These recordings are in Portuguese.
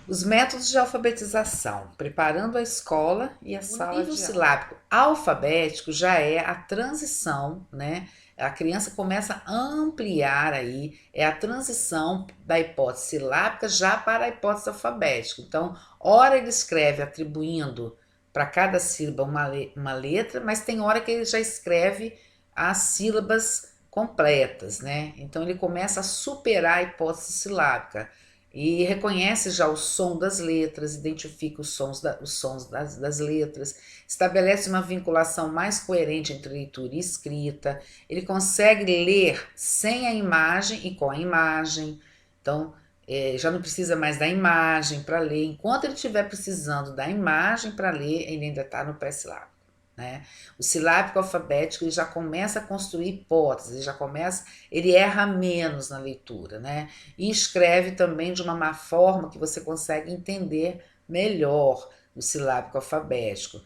Os métodos de alfabetização, preparando a escola e a sala de aula. O nível silábico alfabético já é a transição, né? A criança começa a ampliar aí, é a transição da hipótese silábica já para a hipótese alfabética. Então, ora ele escreve atribuindo para cada sílaba uma letra, mas tem hora que ele já escreve as sílabas completas, né? Então ele começa a superar a hipótese silábica e reconhece já o som das letras, identifica os sons das letras, estabelece uma vinculação mais coerente entre leitura e escrita, ele consegue ler sem a imagem e com a imagem, então já não precisa mais da imagem para ler, enquanto ele estiver precisando da imagem para ler, ele ainda está no pré-silábico. Né? O silábico alfabético ele já começa a construir hipóteses, ele erra menos na leitura, né? E escreve também de uma forma que você consegue entender melhor o silábico alfabético.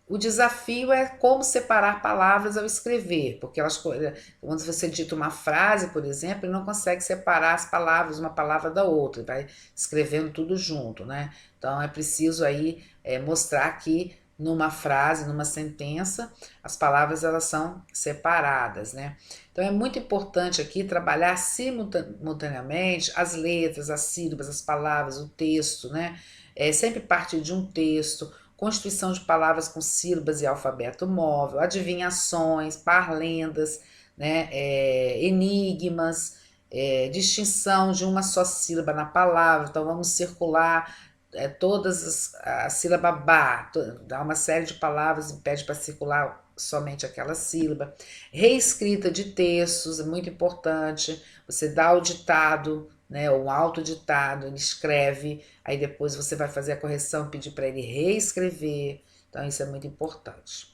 O desafio é como separar palavras ao escrever, porque quando você dita uma frase, por exemplo, ele não consegue separar as palavras, uma palavra da outra, ele vai escrevendo tudo junto, né? Então é preciso aí mostrar que numa frase, numa sentença, as palavras elas são separadas, né? Então é muito importante aqui trabalhar simultaneamente as letras, as sílabas, as palavras, o texto, né? Sempre partir de um texto, constituição de palavras com sílabas e alfabeto móvel, adivinhações, parlendas, né, enigmas, distinção de uma só sílaba na palavra. Então vamos circular todas a sílaba ba, dá uma série de palavras e pede para circular somente aquela sílaba. Reescrita de textos é muito importante. Você dá o ditado, né, o autoditado, ele escreve, aí depois você vai fazer a correção, pedir para ele reescrever. Então isso é muito importante.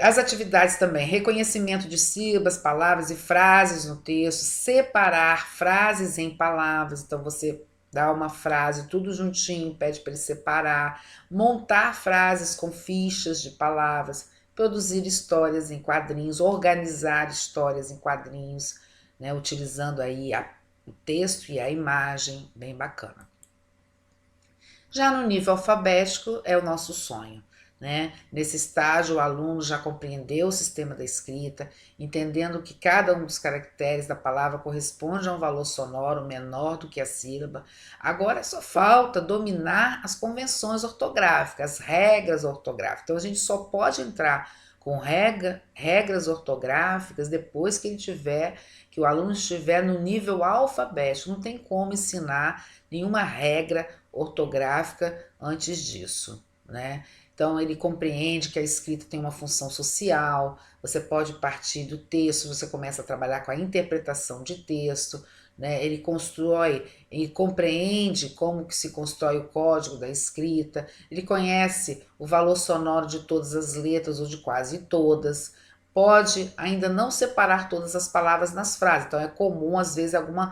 As atividades também, reconhecimento de sílabas, palavras e frases no texto, separar frases em palavras, então você dá uma frase tudo juntinho, pede para ele separar, montar frases com fichas de palavras, produzir histórias em quadrinhos, organizar histórias em quadrinhos, né, utilizando aí o texto e a imagem, bem bacana. Já no nível alfabético é o nosso sonho. Né? Nesse estágio, o aluno já compreendeu o sistema da escrita, entendendo que cada um dos caracteres da palavra corresponde a um valor sonoro menor do que a sílaba. Agora só falta dominar as convenções ortográficas, as regras ortográficas. Então a gente só pode entrar com regras ortográficas depois que o aluno estiver no nível alfabético. Não tem como ensinar nenhuma regra ortográfica antes disso, né? Então ele compreende que a escrita tem uma função social, você pode partir do texto, você começa a trabalhar com a interpretação de texto, né? Ele constrói, ele compreende como que se constrói o código da escrita, ele conhece o valor sonoro de todas as letras ou de quase todas, pode ainda não separar todas as palavras nas frases, então é comum às vezes alguma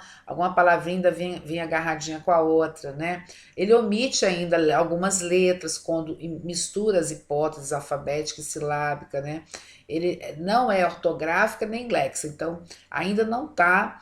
palavrinha ainda vem agarradinha com a outra, né? Ele omite ainda algumas letras quando mistura as hipóteses alfabética e silábica, né? Ele não é ortográfica nem léxica, então ainda não está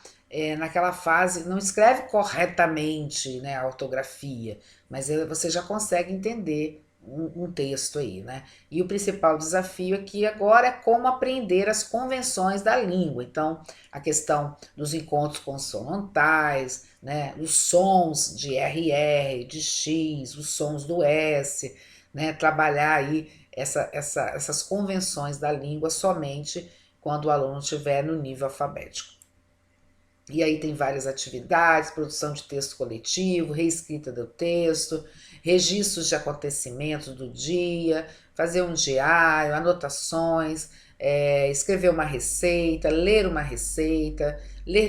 naquela fase, não escreve corretamente, né, a ortografia, mas você já consegue entender um texto aí, né? E o principal desafio aqui agora é como aprender as convenções da língua. Então, a questão dos encontros consonantais, né? Os sons de RR, de X, os sons do S, né? Trabalhar aí essas convenções da língua somente quando o aluno estiver no nível alfabético. E aí tem várias atividades, produção de texto coletivo, reescrita do texto, registros de acontecimentos do dia, fazer um diário, anotações, escrever uma receita, ler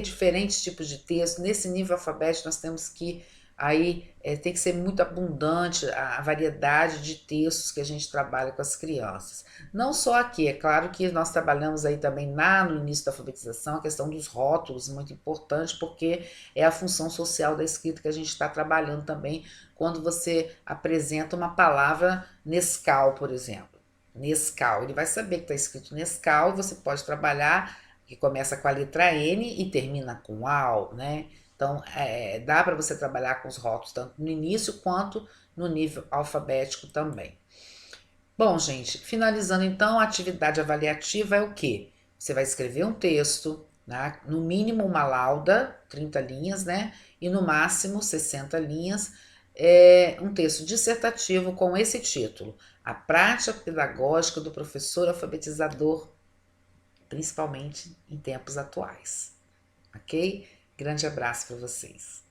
diferentes tipos de texto. Nesse nível alfabético nós temos que aí tem que ser muito abundante a variedade de textos que a gente trabalha com as crianças. Não só aqui, é claro que nós trabalhamos aí também no início da alfabetização a questão dos rótulos, muito importante, porque é a função social da escrita que a gente está trabalhando também quando você apresenta uma palavra Nescau, por exemplo. Nescau, ele vai saber que está escrito Nescau e você pode trabalhar que começa com a letra N e termina com AU, né? Então, dá para você trabalhar com os rótulos tanto no início quanto no nível alfabético também. Bom, gente, finalizando então, a atividade avaliativa é o quê? Você vai escrever um texto, né? No mínimo uma lauda, 30 linhas, né? E no máximo 60 linhas, um texto dissertativo com esse título: A prática pedagógica do professor alfabetizador, principalmente em tempos atuais. Ok? Grande abraço para vocês.